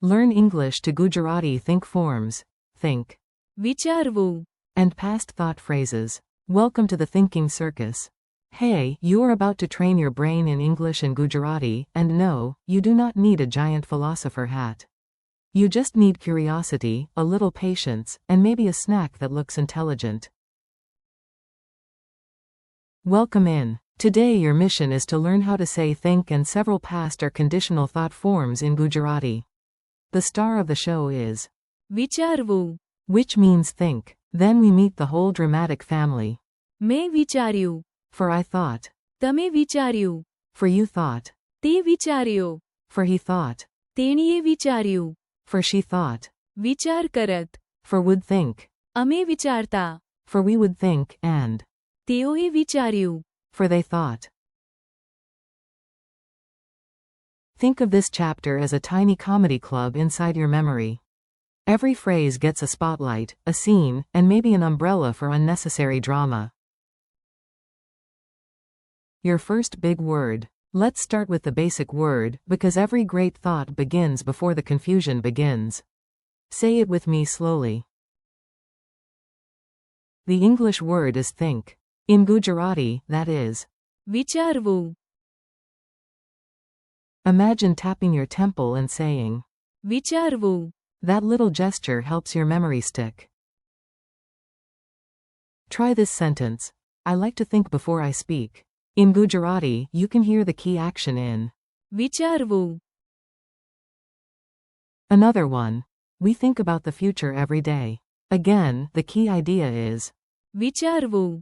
Learn English to Gujarati think forms. Think. વિચારવું. And past thought phrases. Welcome to the thinking circus. Hey, you are about to train your brain in English and Gujarati, and no, you do not need a giant philosopher hat. You just need curiosity, a little patience, and maybe a snack that looks intelligent. Welcome in. Today your mission is to learn how to say think and several past or conditional thought forms in Gujarati. The star of the show is વિચારવું. which means think. Then we meet the whole dramatic family. મેં વિચાર્યું. For I thought. તમે વિચાર્યું. For you thought. તે વિચાર્યો. For he thought. તેણીએ વિચાર્યું. For she thought. વિચાર કરત. For would think. અમે વિચારતા. For we would think, and. તેઓએ વિચાર્યું. For they thought. Think of this chapter as a tiny comedy club inside your memory. Every phrase gets a spotlight, a scene, and maybe an umbrella for unnecessary drama. Your first big word. Let's start with the basic word, because every great thought begins before the confusion begins. Say it with me slowly. The English word is think. In Gujarati, that is. વિચારવું. Imagine tapping your temple and saying. વિચારવું. That little gesture helps your memory stick. Try this sentence. I like to think before I speak. In Gujarati, you can hear the key action in. વિચારવું. Another one. We think about the future every day. Again, the key idea is. વિચારવું.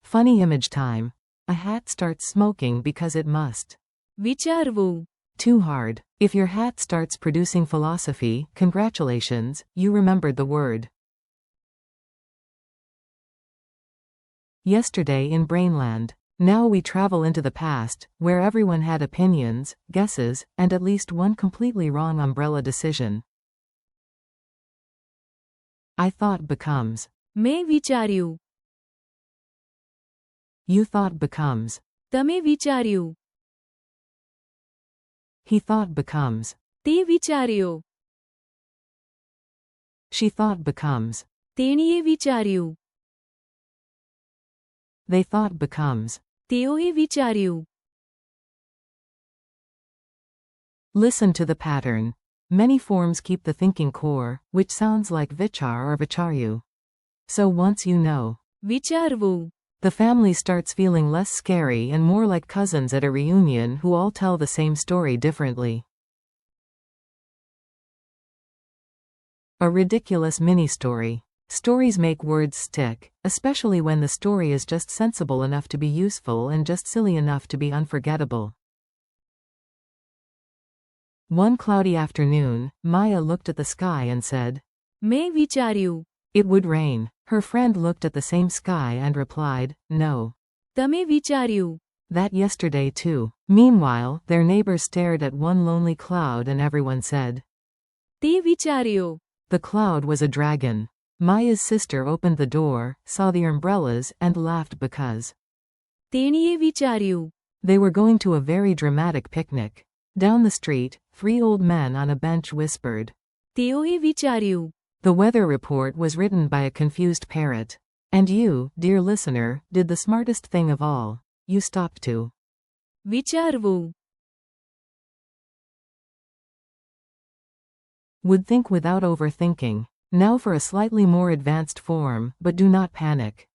Funny image time. A hat starts smoking because it must. વિચારવું. Too hard. If your hat starts producing philosophy, congratulations, you remembered the word. Yesterday in Brainland. Now we travel into the past, where everyone had opinions, guesses, and at least one completely wrong umbrella decision. I thought becomes. મેં વિચાર્યું. You thought becomes. તમે વિચાર્યું. He thought becomes. તે વિચાર્યો. She thought becomes. તેણીએ વિચાર્યું. They thought becomes. તેઓએ વિચાર્યું. Listen to the pattern. Many forms keep the thinking core, which sounds like vichar or vicharyu. So once you know. વિચારવું. The family starts feeling less scary and more like cousins at a reunion who all tell the same story differently. A ridiculous mini-story. Stories make words stick, especially when the story is just sensible enough to be useful and just silly enough to be unforgettable. One cloudy afternoon, Maya looked at the sky and said. મેં વિચાર્યું. It would rain. Her friend looked at the same sky and replied, no. તમે વિચાર્યું. That yesterday too. Meanwhile, their neighbors stared at one lonely cloud and everyone said. તે વિચાર્યો. The cloud was a dragon. Maya's sister opened the door, saw the umbrellas, and laughed because. તેણીએ વિચાર્યું. They were going to a very dramatic picnic. Down the street, 3 old men on a bench whispered. તેઓએ વિચાર્યું. The weather report was written by a confused parrot. And you, dear listener, did the smartest thing of all. You stopped to. વિચારવું. Would think without overthinking. Now for a slightly more advanced form, but do not panic.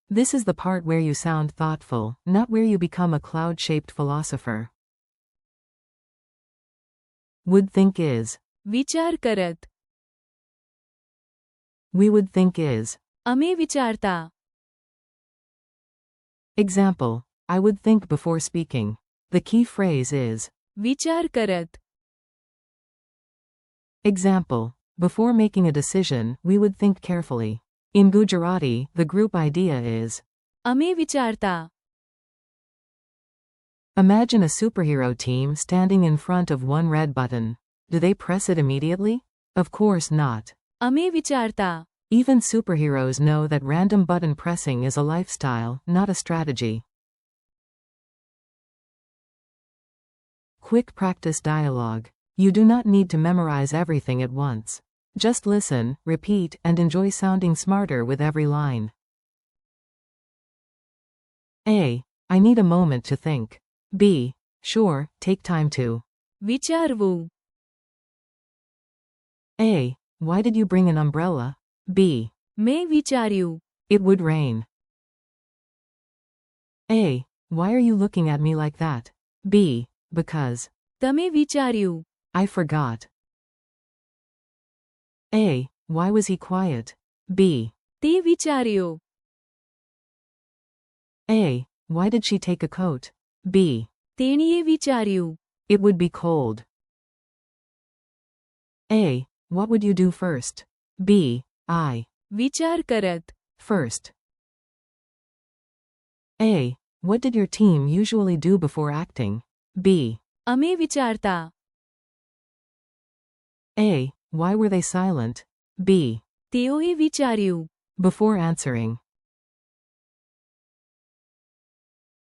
This is the part where you sound thoughtful, not where you become a cloud-shaped philosopher. Would think is. વિચાર કરત. We would think is. અમે વિચારતા. Example. I would think before speaking. The key phrase is. વિચાર કરત. Example. Before making a decision, we would think carefully. In Gujarati, the group idea is. અમે વિચારતા. Imagine a superhero team standing in front of one red button. Do they press it immediately? Of course not. અમે વિચારતા. Even superheroes know that random button pressing is a lifestyle, not a strategy. Quick practice dialogue. You do not need to memorize everything at once. Just listen, repeat, and enjoy sounding smarter with every line. A. I need a moment to think. B. Sure, take time to. વિચારવું. A. Why did you bring an umbrella? B. મેં વિચાર્યું. It would rain. A. Why are you looking at me like that? B. Because. તમે વિચાર્યું. I forgot. A. Why was he quiet? B. તે વિચાર્યો. A. Why did she take a coat? B. તેણીએ વિચાર્યું. It would be cold. A. What would you do first? B. I. વિચાર કરત. First. A. What did your team usually do before acting? B. અમે વિચારતા. A. Why were they silent? B. તેઓએ વિચાર્યું. Before answering.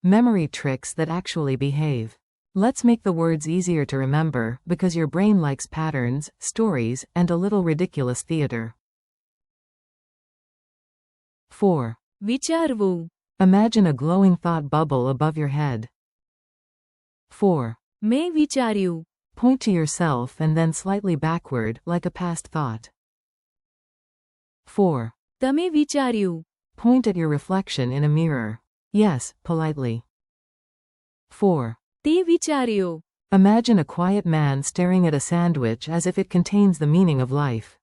Memory tricks that actually behave. Let's make the words easier to remember, because your brain likes patterns, stories, and a little ridiculous theater. 4. વિચારવું. Imagine a glowing thought bubble above your head. 4. મેં વિચાર્યું. Point to yourself and then slightly backward, like a past thought. 4. તમે વિચાર્યું. Point at your reflection in a mirror. Yes, politely. 4. તે વિચાર્યો. Imagine a quiet man staring at a sandwich as if it contains the meaning of life.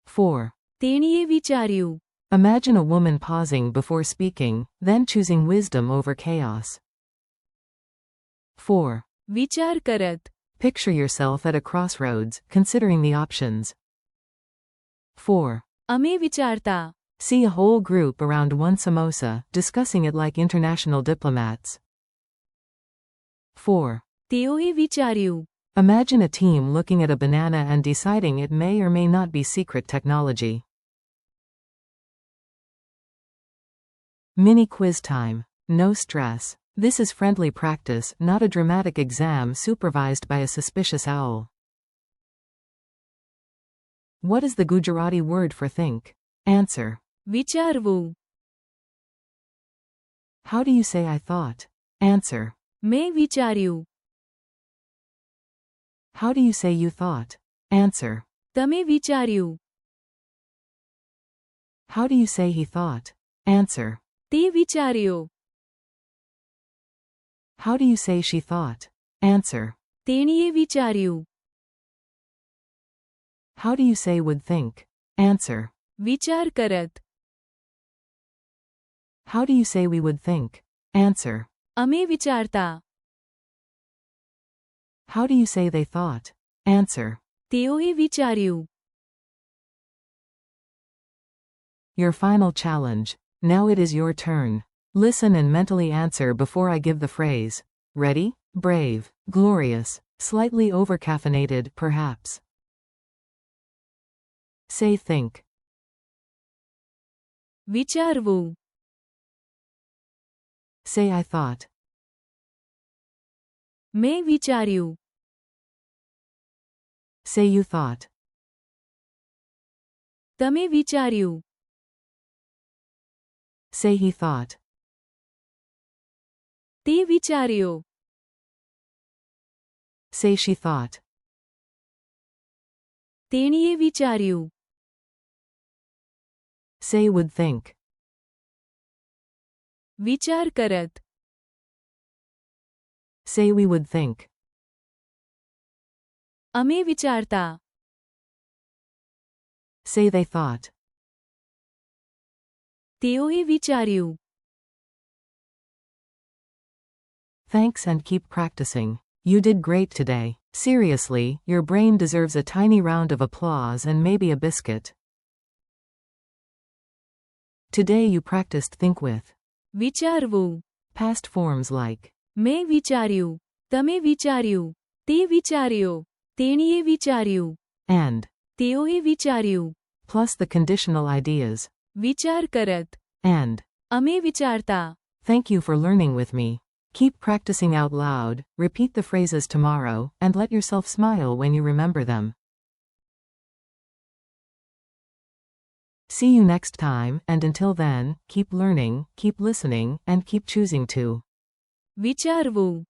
4. તેણીએ વિચાર્યું. Imagine a woman pausing before speaking, then choosing wisdom over chaos. 4. વિચાર કરત. Picture yourself at a crossroads, considering the options. 4. અમે વિચારતા. See a whole group around one samosa, discussing it like international diplomats. 4. તેઓએ વિચાર્યું. Imagine a team looking at a banana and deciding it may or may not be secret technology. Mini quiz time. No stress. This is friendly practice, not a dramatic exam supervised by a suspicious owl. What is the Gujarati word for think? Answer. વિચારવું. How do you say I thought? Answer. મેં વિચાર્યું. How do you say you thought? Answer. તમે વિચાર્યું. How do you say he thought? Answer. તે વિચાર્યો. How do you say she thought? Answer. તેણીએ વિચાર્યું. How do you say would think? Answer. વિચાર કરત. How do you say we would think? Answer. અમે વિચારતા. How do you say they thought? Answer. તેઓએ વિચાર્યું. Your final challenge. Now it is your turn. Listen and mentally answer before I give the phrase. Ready? Brave. Glorious. Slightly overcaffeinated, perhaps. Say think. વિચારવું. Say I thought. મેં વિચાર્યું. Say you thought. તમે વિચાર્યું. Say he thought. તે વિચાર્યો. Say she thought. તેણીએ વિચાર્યું. Say would think. વિચાર કરત. Say we would think. અમે વિચારતા. Say they thought. તેઓએ વિચાર્યું. Thanks and keep practicing. You did great today. Seriously, your brain deserves a tiny round of applause and maybe a biscuit. Today you practiced think with. વિચારવું. Past forms like. મેં વિચાર્યું. તમે વિચાર્યું. તે વિચાર્યો. તેણીએ વિચાર્યું. And. તેઓએ વિચાર્યું. Plus the conditional ideas. વિચાર કરત. And. અમે વિચારતા. Thank you for learning with me. Keep practicing out loud, repeat the phrases tomorrow, and let yourself smile when you remember them. See you next time, and until then, keep learning, keep listening, and keep choosing to. વિચારવું